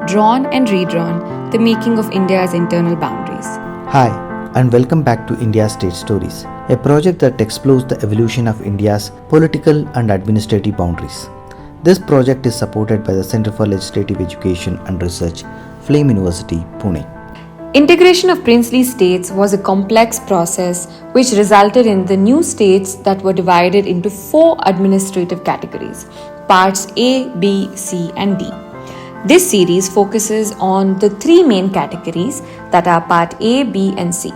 drawn and redrawn, the making of India's internal boundaries. Hi, and welcome back to India's State Stories, a project that explores the evolution of India's political and administrative boundaries. This project is supported by the Center for Legislative Education and Research, Flame University, Pune. Integration of princely states was a complex process which resulted in the new states that were divided into 4 administrative categories, parts A, B, C, and D. This series focuses on the 3 main categories that are part A, B, and C.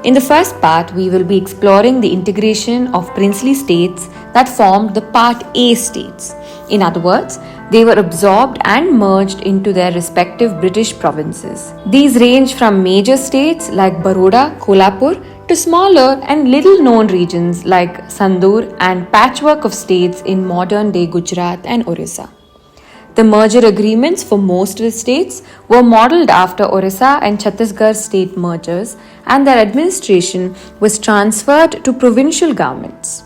In the first part, we will be exploring the integration of princely states that formed the part A states. In other words, they were absorbed and merged into their respective British provinces. These range from major states like Baroda, Kolhapur to smaller and little known regions like Sandur and patchwork of states in modern day Gujarat and Orissa. The merger agreements for most of the states were modelled after Orissa and Chhattisgarh state mergers, and their administration was transferred to provincial governments.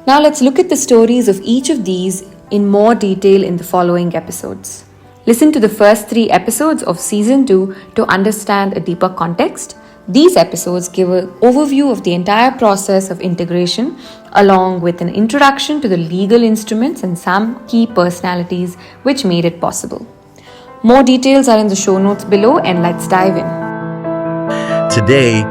Now let's look at the stories of each of these in more detail in the following episodes. Listen to the first 3 episodes of Season 2 to understand a deeper context. These episodes give an overview of the entire process of integration, along with an introduction to the legal instruments and some key personalities which made it possible. More details are in the show notes below, and let's dive in. Today,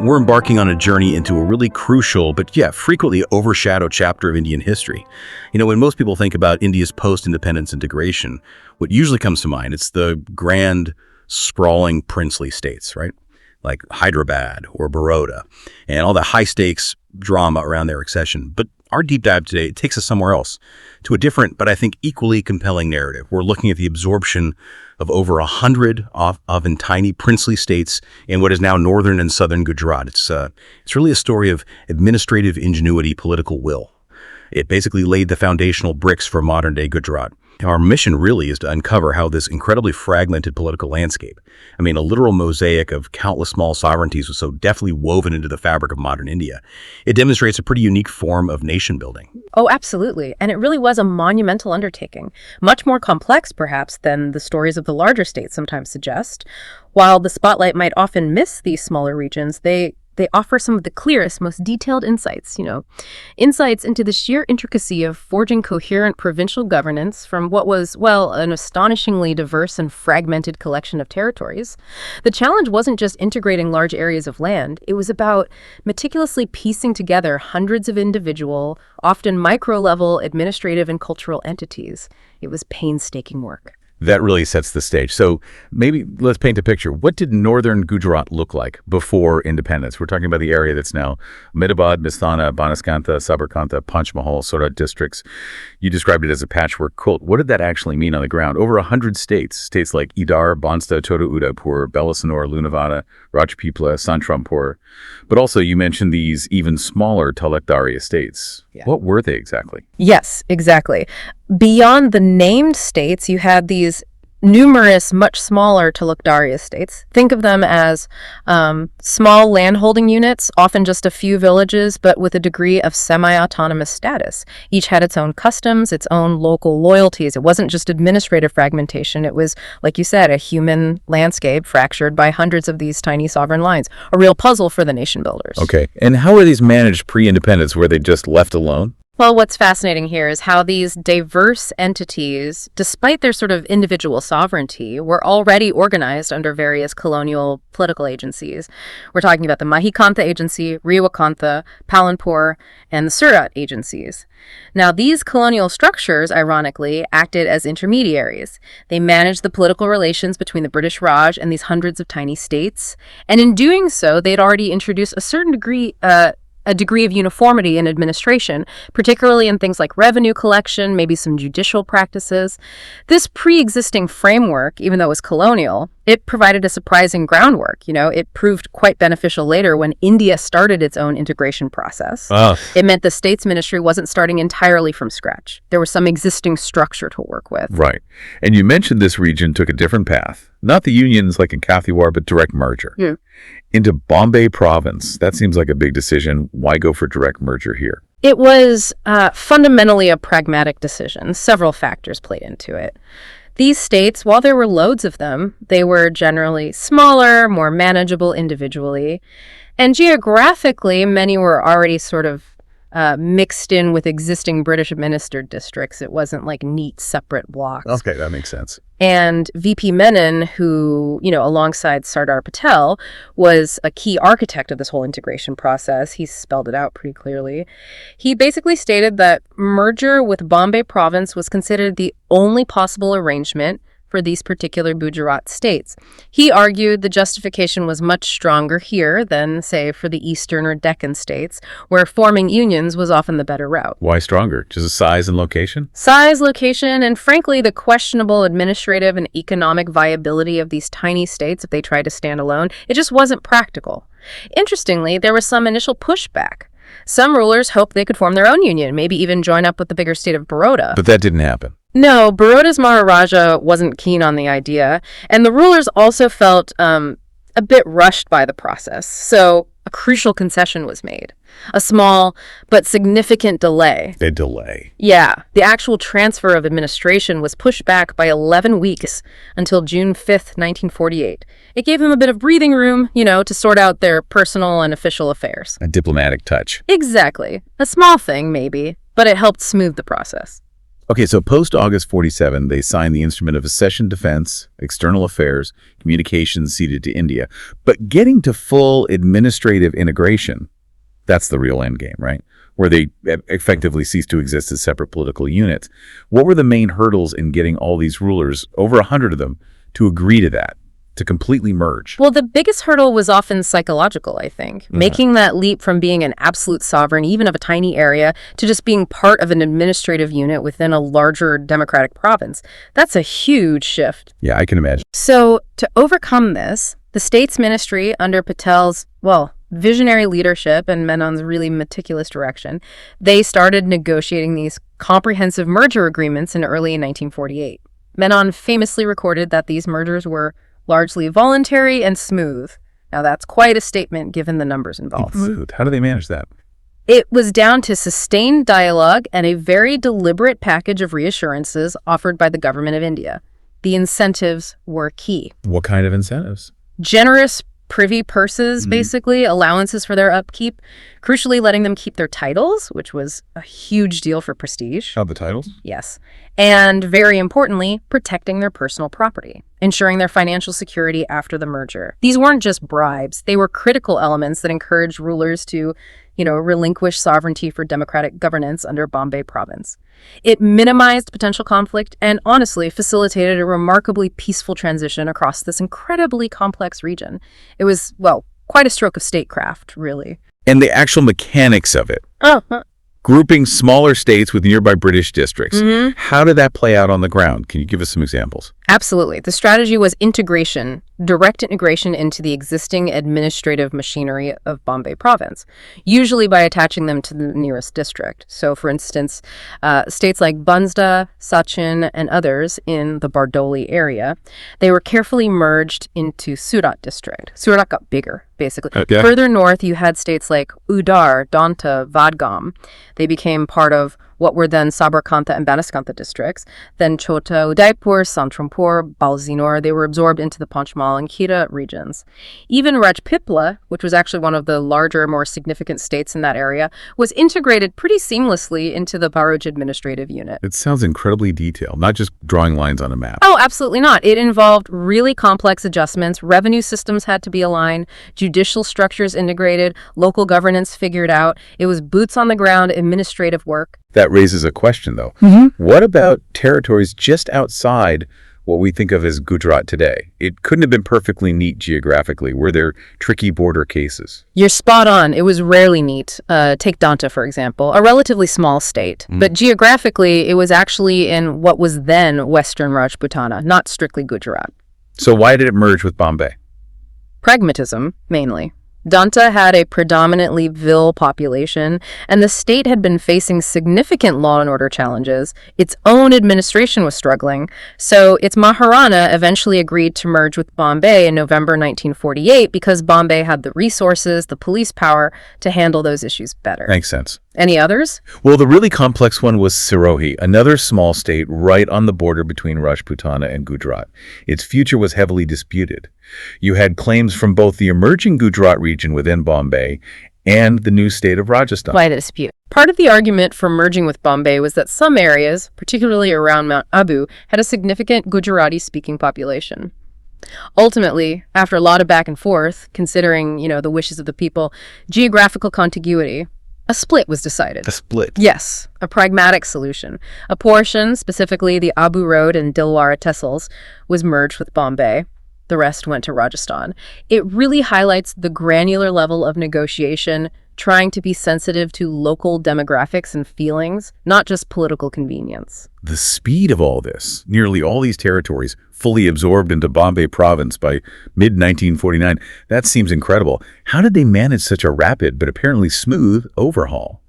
we're embarking on a journey into a really crucial, but frequently overshadowed chapter of Indian history. You know, when most people think about India's post-independence integration, what usually comes to mind, it's the grand, sprawling princely states, right? Like Hyderabad or Baroda, and all the high-stakes drama around their accession. But our deep dive today takes us somewhere else, to a different, but I think equally compelling narrative. We're looking at the absorption of over 100 of tiny princely states in what is now northern and southern Gujarat. It's really a story of administrative ingenuity, political will. It basically laid the foundational bricks for modern-day Gujarat. Our mission really is to uncover how this incredibly fragmented political landscape, a literal mosaic of countless small sovereignties, was so deftly woven into the fabric of modern India. It demonstrates a pretty unique form of nation building. Oh, absolutely. And it really was a monumental undertaking, much more complex, perhaps, than the stories of the larger states sometimes suggest. While the spotlight might often miss these smaller regions, they offer some of the clearest, most detailed insights, insights into the sheer intricacy of forging coherent provincial governance from what was, an astonishingly diverse and fragmented collection of territories. The challenge wasn't just integrating large areas of land. It was about meticulously piecing together hundreds of individual, often micro-level administrative and cultural entities. It was painstaking work. That really sets the stage. So maybe let's paint a picture. What did northern Gujarat look like before independence? We're talking about the area that's now Ahmedabad, Mistana, Banaskantha, Sabarkantha, Panchmahal, Surat districts. You described it as a patchwork quilt. What did that actually mean on the ground? Over 100 states like Idar, Bansta, Chota Udaipur, Balasanor, Lunavada, Rajpipla, Santrampur. But also you mentioned these even smaller Talukdari estates. Yeah. What were they exactly? Yes, exactly. Beyond the named states, you had these numerous, much smaller Talukdari estates. Think of them as small landholding units, often just a few villages, but with a degree of semi-autonomous status. Each had its own customs, its own local loyalties. It wasn't just administrative fragmentation. It was, like you said, a human landscape fractured by hundreds of these tiny sovereign lines. A real puzzle for the nation builders. Okay. And how were these managed pre-independence? Were they just left alone? Well, what's fascinating here is how these diverse entities, despite their sort of individual sovereignty, were already organized under various colonial political agencies. We're talking about the Mahikantha Agency, Rewakantha, Palanpur, and the Surat agencies. Now, these colonial structures, ironically, acted as intermediaries. They managed the political relations between the British Raj and these hundreds of tiny states. And in doing so, they'd already introduced a certain degree of uniformity in administration, particularly in things like revenue collection, maybe some judicial practices. This pre-existing framework, even though it was colonial, it provided a surprising groundwork. It proved quite beneficial later when India started its own integration process. It meant the state's ministry wasn't starting entirely from scratch. There was some existing structure to work with. Right. And you mentioned this region took a different path. Not the unions like in Kathiawar, but direct merger. Yeah. Into Bombay Province. That seems like a big decision. Why go for direct merger here? It was fundamentally a pragmatic decision. Several factors played into it. These states, while there were loads of them, they were generally smaller, more manageable individually. And geographically, many were already sort of mixed in with existing British-administered districts. It wasn't like neat, separate blocks. Okay, that makes sense. And VP Menon, who, alongside Sardar Patel, was a key architect of this whole integration process. He spelled it out pretty clearly. He basically stated that merger with Bombay Province was considered the only possible arrangement for these particular Gujarat states. He argued the justification was much stronger here than, say, for the eastern or Deccan states, where forming unions was often the better route. Why stronger? Just the size and location? Size, location, and frankly, the questionable administrative and economic viability of these tiny states if they tried to stand alone. It just wasn't practical. Interestingly, there was some initial pushback. Some rulers hoped they could form their own union, maybe even join up with the bigger state of Baroda. But that didn't happen. No, Baroda's Maharaja wasn't keen on the idea, and the rulers also felt a bit rushed by the process. So a crucial concession was made. A small but significant delay. A delay. Yeah, the actual transfer of administration was pushed back by 11 weeks until June 5th, 1948. It gave them a bit of breathing room, to sort out their personal and official affairs. A diplomatic touch. Exactly. A small thing, maybe, but it helped smooth the process. Okay, so post-August 47, they signed the Instrument of Accession Defense, External Affairs, Communications ceded to India. But getting to full administrative integration, that's the real end game, right? Where they effectively cease to exist as separate political units. What were the main hurdles in getting all these rulers, over 100 of them, to agree to that, to completely merge? Well, the biggest hurdle was often psychological, I think. Making that leap from being an absolute sovereign, even of a tiny area, to just being part of an administrative unit within a larger democratic province. That's a huge shift. Yeah, I can imagine. So, to overcome this, the state's ministry, under Patel's, visionary leadership and Menon's really meticulous direction, they started negotiating these comprehensive merger agreements in early 1948. Menon famously recorded that these mergers were largely voluntary and smooth. Now, that's quite a statement given the numbers involved. Smooth. How do they manage that? It was down to sustained dialogue and a very deliberate package of reassurances offered by the government of India. The incentives were key. What kind of incentives? Generous privy purses, basically, allowances for their upkeep, crucially letting them keep their titles, which was a huge deal for prestige. Oh, the titles? Yes. And very importantly, protecting their personal property, ensuring their financial security after the merger. These weren't just bribes. They were critical elements that encouraged rulers to, relinquish sovereignty for democratic governance under Bombay Province. It minimized potential conflict and honestly facilitated a remarkably peaceful transition across this incredibly complex region. It was, quite a stroke of statecraft, really. And the actual mechanics of it. Grouping smaller states with nearby British districts. How did that play out on the ground? Can you give us some examples? Absolutely. The strategy was integration, direct integration into the existing administrative machinery of Bombay Province, usually by attaching them to the nearest district. So, for instance, states like Bansda, Sachin, and others in the Bardoli area, they were carefully merged into Surat district. Surat got bigger, basically. Okay. Further north, you had states like Udar, Danta, Vadgam. They became part of what were then Sabarkantha and Banaskantha districts. Then Chota Udaipur, Santrampur, Balzinor, they were absorbed into the Panchmal and Khera regions. Even Rajpipla, which was actually one of the larger, more significant states in that area, was integrated pretty seamlessly into the Bharuch administrative unit. It sounds incredibly detailed, not just drawing lines on a map. Oh, absolutely not. It involved really complex adjustments. Revenue systems had to be aligned, judicial structures integrated, local governance figured out. It was boots on the ground administrative work. That raises a question, though. What about territories just outside what we think of as Gujarat today? It couldn't have been perfectly neat geographically. Were there tricky border cases? You're spot on. It was rarely neat. Take Danta, for example, a relatively small state. But geographically, it was actually in what was then Western Rajputana, not strictly Gujarat. So why did it merge with Bombay? Pragmatism, mainly. Danta had a predominantly Vil population, and the state had been facing significant law and order challenges. Its own administration was struggling, so its Maharana eventually agreed to merge with Bombay in November 1948 because Bombay had the resources, the police power to handle those issues better. Makes sense. Any others? Well, the really complex one was Sirohi, another small state right on the border between Rajputana and Gujarat. Its future was heavily disputed. You had claims from both the emerging Gujarat region within Bombay and the new state of Rajasthan. Why the dispute? Part of the argument for merging with Bombay was that some areas, particularly around Mount Abu, had a significant Gujarati-speaking population. Ultimately, after a lot of back and forth, considering, the wishes of the people, geographical contiguity, a split was decided. A split? Yes, a pragmatic solution. A portion, specifically the Abu Road and Dilwara Tehsils, was merged with Bombay. The rest went to Rajasthan. It really highlights the granular level of negotiation, trying to be sensitive to local demographics and feelings, not just political convenience. The speed of all this, nearly all these territories fully absorbed into Bombay Province by mid-1949, that seems incredible. How did they manage such a rapid but apparently smooth overhaul?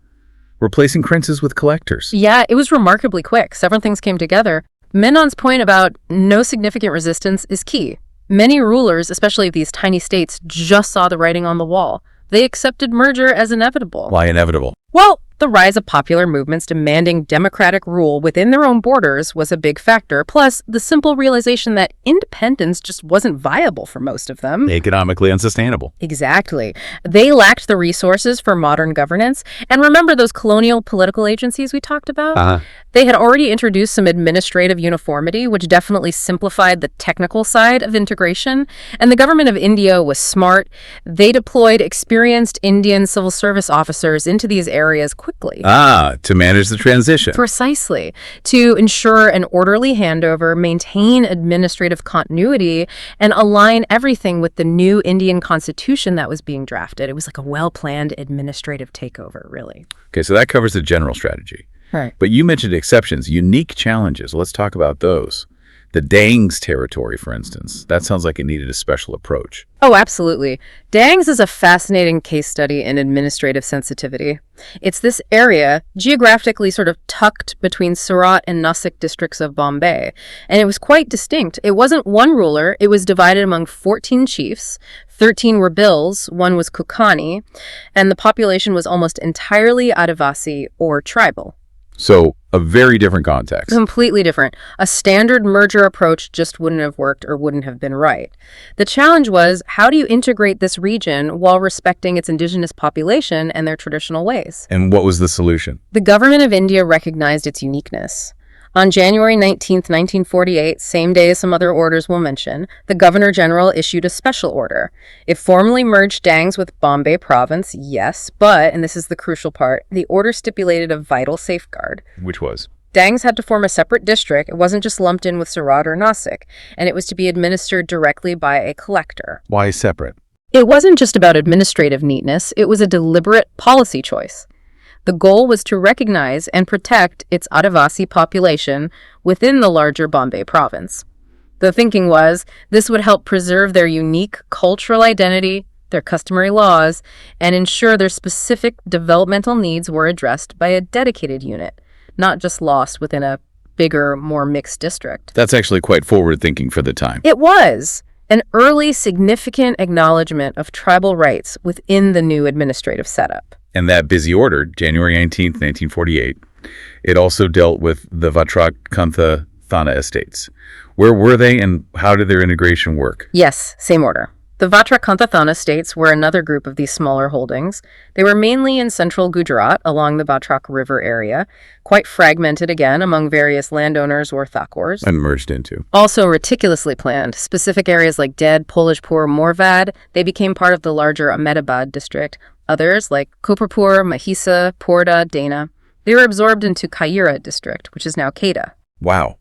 Replacing princes with collectors. Yeah, it was remarkably quick. Several things came together. Menon's point about no significant resistance is key. Many rulers, especially of these tiny states, just saw the writing on the wall. They accepted merger as inevitable. Why inevitable? Well, the rise of popular movements demanding democratic rule within their own borders was a big factor, plus the simple realization that independence just wasn't viable for most of them. Economically unsustainable. Exactly. They lacked the resources for modern governance. And remember those colonial political agencies we talked about? They had already introduced some administrative uniformity, which definitely simplified the technical side of integration. And the government of India was smart. They deployed experienced Indian civil service officers into these areas quickly. To manage the transition. Precisely. To ensure an orderly handover, maintain administrative continuity, and align everything with the new Indian constitution that was being drafted. It was like a well-planned administrative takeover, really. Okay, so that covers the general strategy. Right. But you mentioned exceptions, unique challenges. Let's talk about those. The Dangs territory, for instance. That sounds like it needed a special approach. Oh, absolutely. Dangs is a fascinating case study in administrative sensitivity. It's this area geographically sort of tucked between Surat and Nasik districts of Bombay, and it was quite distinct. It wasn't one ruler. It was divided among 14 chiefs. 13 were Bills, one was Kukani, and the population was almost entirely Adivasi or tribal. So, a very different context. Completely different. A standard merger approach just wouldn't have worked or wouldn't have been right. The challenge was, how do you integrate this region while respecting its indigenous population and their traditional ways? And what was the solution? The government of India recognized its uniqueness. On January 19, 1948, same day as some other orders we'll mention, the Governor General issued a special order. It formally merged Dangs with Bombay Province, yes, but, and this is the crucial part, the order stipulated a vital safeguard. Which was? Dangs had to form a separate district. It wasn't just lumped in with Surat or Nasik, and it was to be administered directly by a collector. Why separate? It wasn't just about administrative neatness, it was a deliberate policy choice. The goal was to recognize and protect its Adivasi population within the larger Bombay province. The thinking was this would help preserve their unique cultural identity, their customary laws, and ensure their specific developmental needs were addressed by a dedicated unit, not just lost within a bigger, more mixed district. That's actually quite forward-thinking for the time. It was an early, significant acknowledgement of tribal rights within the new administrative setup. And that busy order, January 19th, 1948, it also dealt with the Vatrakantha Thana estates. Where were they and how did their integration work? Yes, same order. The Vatrakantha Thana estates were another group of these smaller holdings. They were mainly in central Gujarat along the Vatrak River area, quite fragmented again among various landowners or thakors. And merged into. Also meticulously planned. Specific areas like Ded, Polishpur, Morvad, they became part of the larger Ahmedabad district. Others, like Koperpur, Mahisa, Porda, Dana, they were absorbed into Kaira district, which is now Kedah. Wow.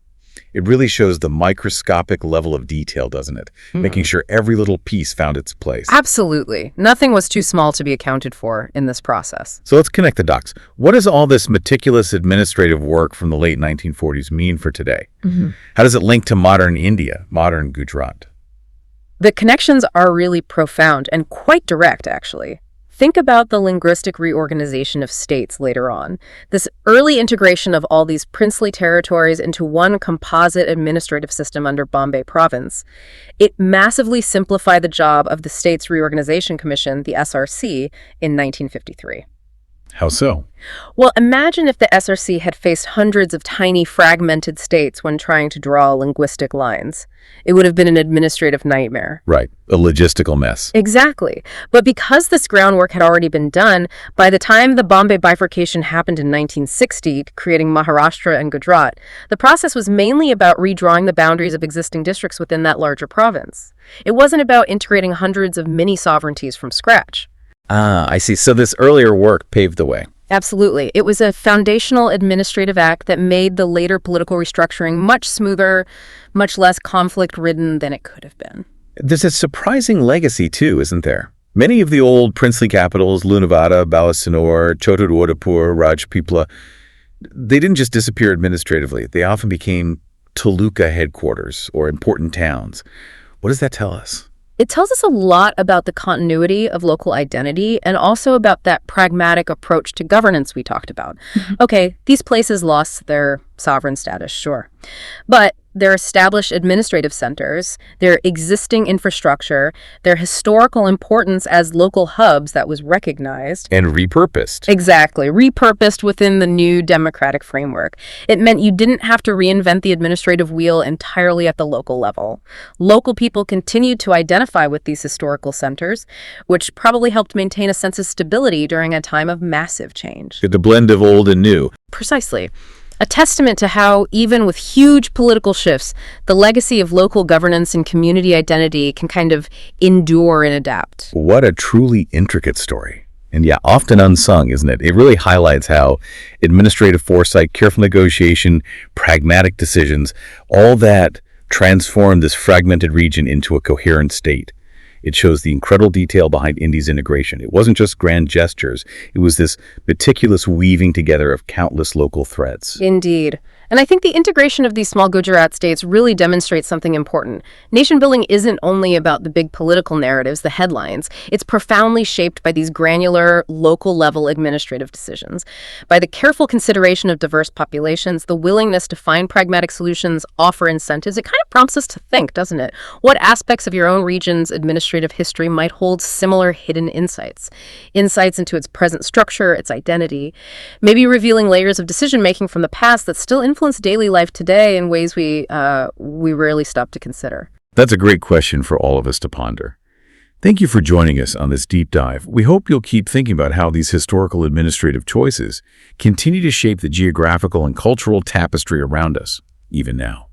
It really shows the microscopic level of detail, doesn't it? Making sure every little piece found its place. Absolutely. Nothing was too small to be accounted for in this process. So let's connect the dots. What does all this meticulous administrative work from the late 1940s mean for today? How does it link to modern India, modern Gujarat? The connections are really profound and quite direct, actually. Think about the linguistic reorganization of states later on. This early integration of all these princely territories into one composite administrative system under Bombay Province, it massively simplified the job of the States Reorganization Commission, the SRC, in 1953. How so? Well, imagine if the SRC had faced hundreds of tiny fragmented states when trying to draw linguistic lines. It would have been an administrative nightmare. Right, a logistical mess. Exactly. But because this groundwork had already been done, by the time the Bombay bifurcation happened in 1960, creating Maharashtra and Gujarat, the process was mainly about redrawing the boundaries of existing districts within that larger province. It wasn't about integrating hundreds of mini-sovereignties from scratch. Ah, I see. So this earlier work paved the way. Absolutely. It was a foundational administrative act that made the later political restructuring much smoother, much less conflict-ridden than it could have been. There's a surprising legacy, too, isn't there? Many of the old princely capitals, Lunavada, Balasinore, Chotarudapur, Rajpipla, they didn't just disappear administratively. They often became taluka headquarters or important towns. What does that tell us? It tells us a lot about the continuity of local identity and also about that pragmatic approach to governance we talked about. Okay, these places lost their sovereign status, sure. But their established administrative centers, their existing infrastructure, their historical importance as local hubs that was recognized. And repurposed. Exactly, repurposed within the new democratic framework. It meant you didn't have to reinvent the administrative wheel entirely at the local level. Local people continued to identify with these historical centers, which probably helped maintain a sense of stability during a time of massive change. The blend of old and new. Precisely. A testament to how, even with huge political shifts, the legacy of local governance and community identity can kind of endure and adapt. What a truly intricate story. And yeah, often unsung, isn't it? It really highlights how administrative foresight, careful negotiation, pragmatic decisions, all that transformed this fragmented region into a coherent state. It shows the incredible detail behind India's integration. It wasn't just grand gestures. It was this meticulous weaving together of countless local threads. Indeed. And I think the integration of these small Gujarat states really demonstrates something important. Nation building isn't only about the big political narratives, the headlines. It's profoundly shaped by these granular, local-level administrative decisions. By the careful consideration of diverse populations, the willingness to find pragmatic solutions, offer incentives, it kind of prompts us to think, doesn't it? What aspects of your own region's administrative history might hold similar hidden insights? Insights into its present structure, its identity, maybe revealing layers of decision-making from the past that still influence daily life today in ways we rarely stop to consider. That's a great question for all of us to ponder. Thank you for joining us on this deep dive. We hope you'll keep thinking about how these historical administrative choices continue to shape the geographical and cultural tapestry around us, even now.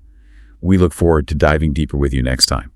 We look forward to diving deeper with you next time.